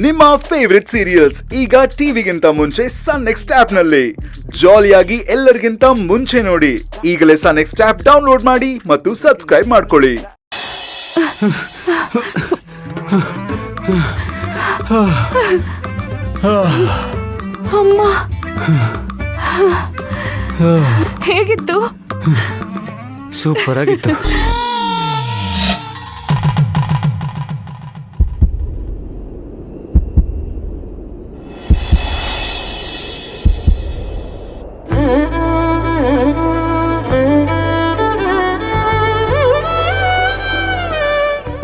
ನಿಮ್ಮ favourite serials ಈಗ ಟಿವಿಗಿಂತ ಮುಂಚೆ ಸನ್ ನೆಕ್ಸ್ಟ್ ಆಪ್ ನಲ್ಲಿ ಜಾಲಿಯಾಗಿ ಎಲ್ಲರಿಗಿಂತ ಮುಂಚೆ ನೋಡಿ. ಈಗಲೇ ಸನ್ ನೆಕ್ಸ್ಟ್ ಆಪ್ ಡೌನ್ಲೋಡ್ ಮಾಡಿ ಮತ್ತು ಸಬ್ಸ್ಕ್ರೈಬ್ ಮಾಡ್ಕೊಳ್ಳಿ. ಅಮ್ಮ ಹೇಗಿತ್ತು? ಸೂಪರ್ ಆಗಿತ್ತು.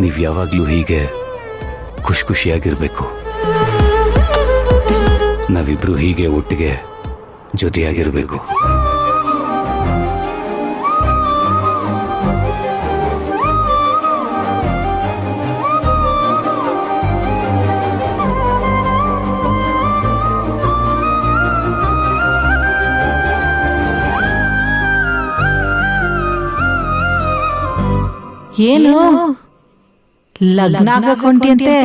ನೀವು ಯಾವಾಗಲೂ ಹೀಗೆ ಖುಷಿಯಾಗಿರ್ಬೇಕು. ನಾವಿಬ್ರು ಹೀಗೆ ಒಟ್ಟಿಗೆ ಜೊತೆಯಾಗಿರ್ಬೇಕು. ಏನು ಲಗ್ನ ಆಗಕೊಂಟಿಯಂತೆ?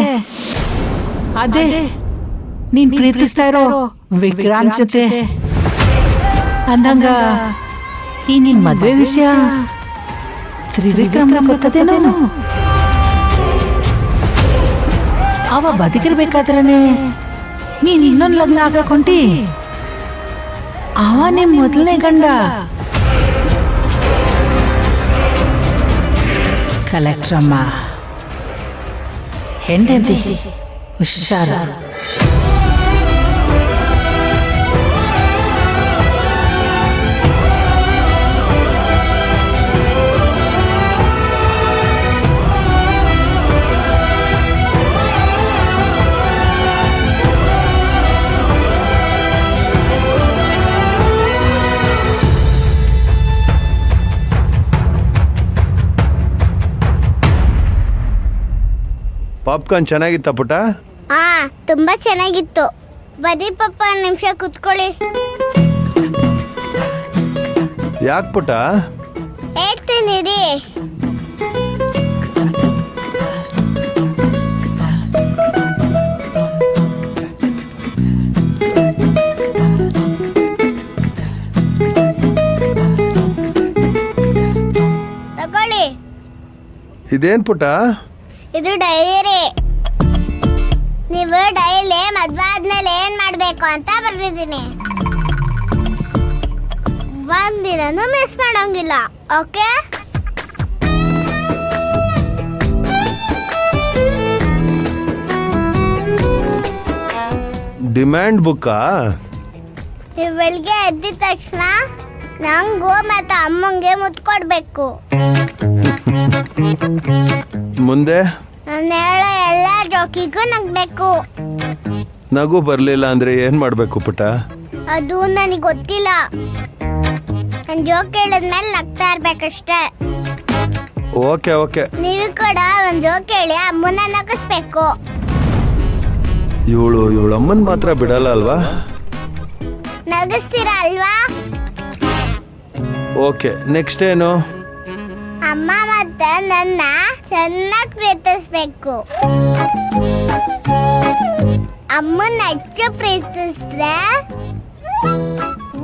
ಅದೇ ನೀನ್ ಪ್ರೀತಿಸ್ತಾ ಇರೋ ವಿಕ್ರಾಂತ್ ಜೊತೆ ಅಂದಂಗ ಈ ನಿನ್ ಮದ್ವೆ ವಿಷಯ ತ್ರಿವಿಕ್ರಮ್ನ ಗೊತ್ತದೇನೋ? ಅವ ಬದುಕಿರ್ಬೇಕಾದ್ರೇನೆ ನೀನ್ ಇನ್ನೊಂದು ಲಗ್ನ ಆಗಕೊಂಟಿ. ಅವ ನಿಮ್ ಮೊದಲನೇ ಗಂಡ. ಕಲೆಕ್ಟ್ರಮ್ಮ ಹೆಂಡತಿ ಹುಷಾರ. ಪಾಪ್ಕಾರ್ನ್ ಚೆನ್ನಾಗಿತ್ತ ಪುಟ? ತುಂಬಾ ಚೆನ್ನಾಗಿತ್ತು. ಬರೀ ಪಪ್ಪ ನಿಮಿಷ ಕುತ್ಕೊಳ್ಳಿ. ಯಾಕೆ ಪುಟ? ಹೇಳ್ತೀನಿ ರೀ. ತಗೊಳ್ಳಿ. ಇದೇನ್ ಪುಟ? ಇದು ಡೈರಿ. ನೀವು ಡೈಲಿ ಮದ್ವೆ ಆದ್ಮೇಲೆ ಏನ್ ಮಾಡ್ಬೇಕು ಅಂತ ಬರ್ದಿದ್ದೀನಿ. ಒಂದಿನೂ ಮಿಸ್ ಮಾಡೋಂಗಿಲ್ಲ. ಓಕೆ? Demand book? ನೀವು ಬೆಳಿಗ್ಗೆ ಎದ್ದಿದ ತಕ್ಷಣ ನಂಗೂ ಮತ್ತೆ ಅಮ್ಮಂಗೆ ಮುತ್ಕೊಡ್ಬೇಕು. ಮುಂದೆ ನಾನು ಹೇಳೋ ಎಲ್ಲ ಜೋಕಿಗೂ ನಗ್ಬೇಕು. ನಗು ಬರ್ಲಿಲ್ಲ ಅಂದ್ರೆ ಏನ್ ಮಾಡ್ಬೇಕು ಪುಟ? ಅದು ನನಗೆ ಗೊತ್ತಿಲ್ಲ. ನಾನು ಜೋಕ್ ಹೇಳಿದ್ಮೇಲೆ ನಗ್ತಾ ಇರ್ಬೇಕಷ್ಟೇ. Okay okay. ನೀವು ಕೂಡ ಒಂದ್ ಜೋಕ್ ಹೇಳಿ ಅಮ್ಮನ ನಗಿಸ್ಬೇಕು. ಇವಳು ಅಮ್ಮನ್ ಮಾತ್ರ ಬಿಡಲ್ಲ ಅಲ್ವಾ? ನಗಿಸ್ತೀರಾ ಅಲ್ವಾ? ಓಕೆ, ನೆಕ್ಸ್ಟ್ ಏನು? ಅಮ್ಮ ಮತ್ತೆ ನನ್ನ ಚೆನ್ನಾಗಿ ಪ್ರೀತಿಸ್ಬೇಕು. ಅಮ್ಮನ ಹೆಚ್ಚು ಪ್ರೀತಿಸಿದ್ರೆ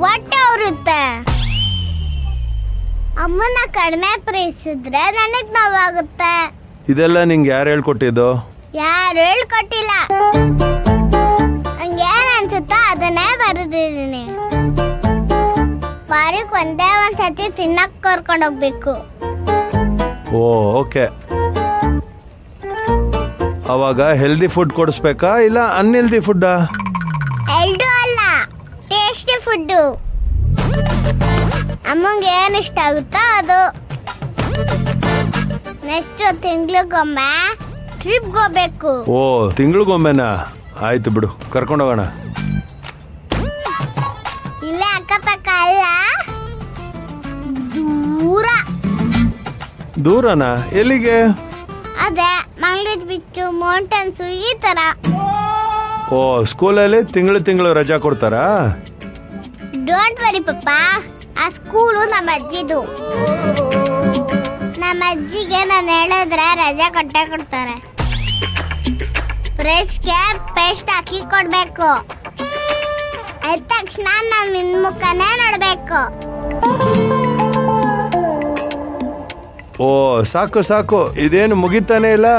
ಹೊಟ್ಟೆ ಉರುತ್ತೆ. ಅಮ್ಮನ ಕಡಿಮೆ ಪ್ರೀತಿಸಿದ್ರೆ ನನಗ್ ನೋವಾಗುತ್ತೆ. ಇದೆಲ್ಲ ನಿಂಗೆ ಯಾರು ಹೇಳ್ಕೊಟ್ಟಿದ್ದು? ಯಾರು ಹೇಳ್ಕೊಟ್ಟಿಲ್ಲ. ನಂಗೆ ಏನ್ ಅನ್ಸುತ್ತೋ ಅದನ್ನೇ ಬರೆದಿದ್ದೀನಿ. ವಾರಕ್ಕೆ ಒಂದ್ಸತಿ ತಿನ್ನಕ್ ಕರ್ಕೊಂಡು ಹೋಗ್ಬೇಕು. ಓ ಓಕೆ. ಅವಾಗ ಹೆಲ್ದಿ ಫುಡ್ ಕೊಡಿಸ್ಬೇಕಾ ಇಲ್ಲ ಅನ್ಹೆಲ್ದಿ ಫುಡ್ಡಾ? ಎರಡೂ ಅಲ್ಲ, ಟೇಸ್ಟಿ ಫುಡ್ಡು. ಅಮ್ಮಂಗೆ ಏನು ಇಷ್ಟ ಆಗುತ್ತೋ ಅದು. ನೆಕ್ಸ್ಟ್ ತಿಂಗಳಿಗೊಮ್ಮೆ ಟ್ರಿಪ್ಗೆ ಹೋಗ್ಬೇಕು. ಓ, ತಿಂಗಳಿಗೊಮ್ಮೆನಾ? ಆಯ್ತು ಬಿಡು, ಕರ್ಕೊಂಡೋಗೋಣ. ಇಲ್ಲೇ ಅಕ್ಕಪಕ್ಕ ಅಲ್ಲ, ದೂರನಾ? ಎಲ್ಲಿಗೆ? ಅದೇ ಮಂಗಳೂರು ಬೀಚು, ಮೌಂಟನ್ಸು ಈ ತರ. ಓ, ಸ್ಕೂಲಲ್ಲಿ ತಿಂಗಳು ರಜಾ ಕೊಡ್ತಾರಾ? ಡೋಂಟ್ ವರಿ ಪಪ್ಪ, ಆ ಸ್ಕೂಲು ನಮ್ಮ ಅಜ್ಜಿದು. ನಮ್ಮ ಅಜ್ಜಿಗೆ ನಾನು ಹೇಳಿದ್ರೆ ರಜೆ ಕೊಟ್ಟೆ ಕೊಡ್ತಾರೆ. ಬ್ರಷ್ಗೆ ಪೇಸ್ಟ್ ಹಾಕಿ ಕೊಡ್ಬೇಕು. ಎದ್ದ ತಕ್ಷಣ ನಾವ್ ನಿನ್ ಮುಖನೇ ನೋಡ್ಬೇಕು. ಓ ಸಾಕು ಸಾಕು, ಇದೇನು ಮುಗಿತಾನೆ ಇಲ್ಲ,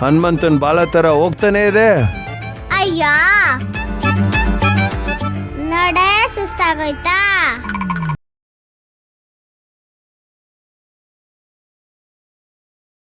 ಹನುಮಂತನ್ ಬಾಲ ತರ ಹೋಗ್ತಾನೆ ಇದೆ. ಅಯ್ಯೋ ನೋಡೇ ಸುಸ್ತಾಗೋಯ್ತಾ.